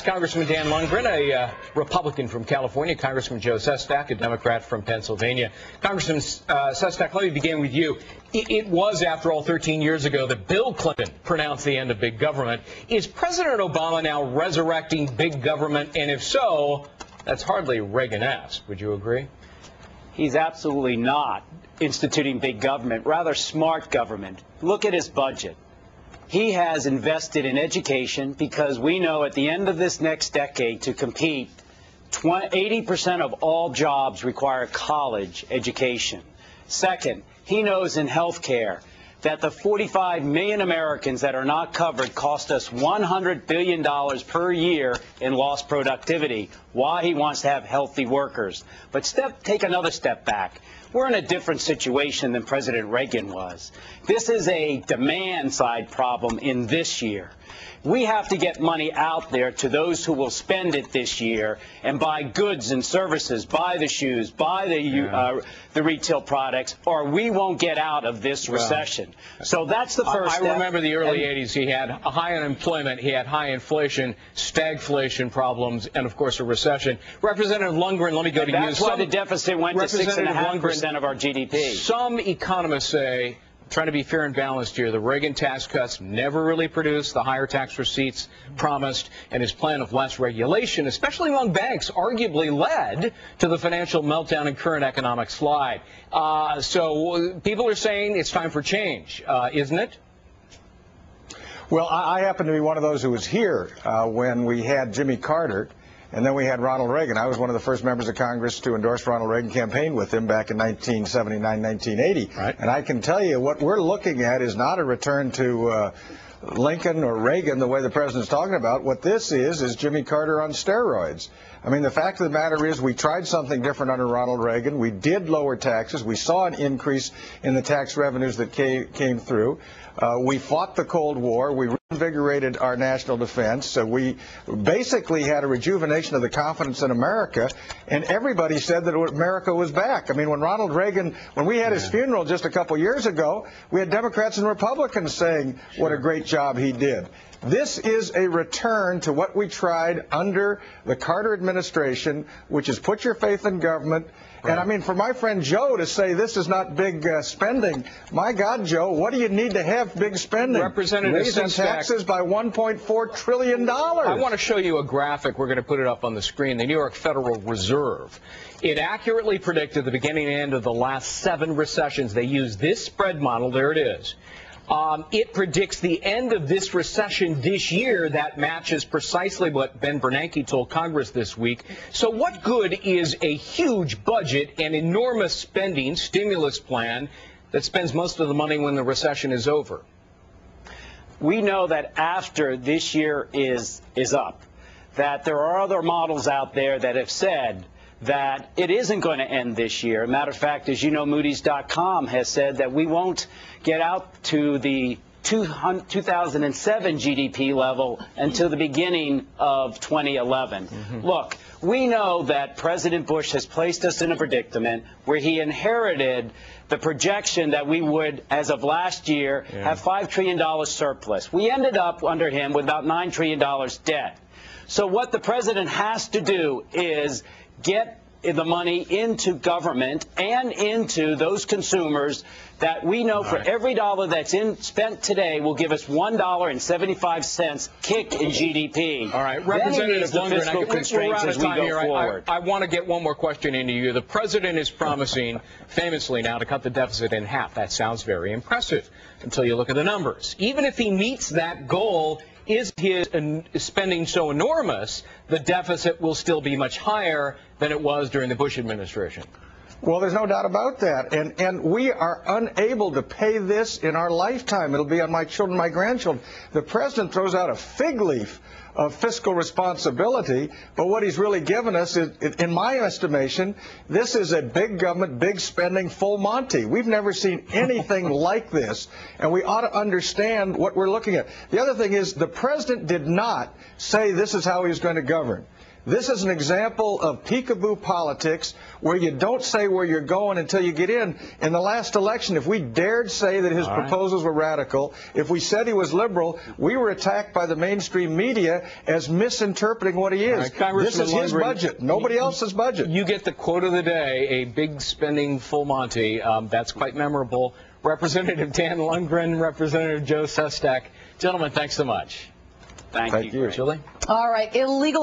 Congressman Dan Lungren, a Republican from California, Congressman Joe Sestak, a Democrat from Pennsylvania. Congressman Sestak, let me begin with you. It was, after all, 13 years ago that Bill Clinton pronounced the end of big government. Is President Obama now resurrecting big government? And if so, that's hardly Reagan-esque. Would you agree? He's absolutely not instituting big government, rather smart government. Look at his budget. He has invested in education because we know at the end of this next decade to compete, 80% of all jobs require college education. Second, he knows in health care that the 45 million Americans that are not covered cost us $100 billion per year in lost productivity. Why he wants to have healthy workers. But take another step back. We're in a different situation than President Reagan was. This is a demand side problem in this year. We have to get money out there to those who will spend it this year and buy goods and services, buy the shoes, buy the retail products, or we won't get out of this recession. So that's the first step. I remember the early 80s. He had high unemployment, he had high inflation, stagflation problems, and, of course, a recession. Representative Lungren, let me go to you. That's why the deficit went to 6.5% of our GDP. Some economists say, trying to be fair and balanced here, the Reagan tax cuts never really produced the higher tax receipts promised, and his plan of less regulation, especially among banks, arguably led to the financial meltdown and current economic slide. So people are saying it's time for change, isn't it? Well, I happen to be one of those who was here when we had Jimmy Carter, and then we had Ronald Reagan. I was one of the first members of Congress to endorse Ronald Reagan, campaign with him back in 1979, 1980. Right. And I can tell you what we're looking at is not a return to Lincoln or Reagan the way the president's talking about. What this is Jimmy Carter on steroids. I mean, the fact of the matter is we tried something different under Ronald Reagan. We did lower taxes. We saw an increase in the tax revenues that came through. We fought the Cold War. We reinvigorated our national defense. So we basically had a rejuvenation of the confidence in America, and everybody said that America was back. I mean, when Ronald Reagan, when we had his funeral just a couple years ago, we had Democrats and Republicans saying what a great job he did. This is a return to what we tried under the Carter administration, which is put your faith in government. Right. And I mean, for my friend Joe to say this is not big spending, my God, Joe, what do you need to have big spending? Representative Raising taxes by $1.4 trillion. I want to show you a graphic. We're going to put it up on the screen. The New York Federal Reserve. It accurately predicted the beginning and end of the last 7 recessions. They used this spread model. There it is. It predicts the end of this recession this year. That matches precisely what Ben Bernanke told Congress this week. So what good is a huge budget and enormous spending stimulus plan that spends most of the money when the recession is over? We know that after this year is up, that there are other models out there that have said that it isn't going to end this year. Matter of fact, as you know, Moody's.com has said that we won't get out to the 2007 GDP level until the beginning of 2011. Look, we know that President Bush has placed us in a predicament where he inherited the projection that we would, as of last year, have $5 trillion surplus. We ended up under him with about $9 trillion debt. So what the president has to do is get the money into government and into those consumers that we know for every dollar that's spent today will give us $1.75 kick in GDP. All right, Representative Lungren, we're out of time here. I want to get one more question into you. The president is promising, famously now, to cut the deficit in half. That sounds very impressive until you look at the numbers. Even if he meets that goal, is his spending so enormous, the deficit will still be much higher than it was during the Bush administration? Well, there's no doubt about that. And we are unable to pay this in our lifetime. It'll be on my children, my grandchildren. The president throws out a fig leaf of fiscal responsibility, but what he's really given us is, in my estimation, this is a big government, big spending, full Monty. We've never seen anything like this, and we ought to understand what we're looking at. The other thing is the president did not say this is how he's going to govern. This is an example of peekaboo politics where you don't say where you're going until you get in. In the last election, if we dared say that his proposals were radical, if we said he was liberal, we were attacked by the mainstream media as misinterpreting what he is. This is his budget, nobody else's budget. You get the quote of the day, a big spending full Monty. That's quite memorable. Representative Dan Lungren, Representative Joe Sestak. Gentlemen, thanks so much. Thank you. Julie? All right, illegal.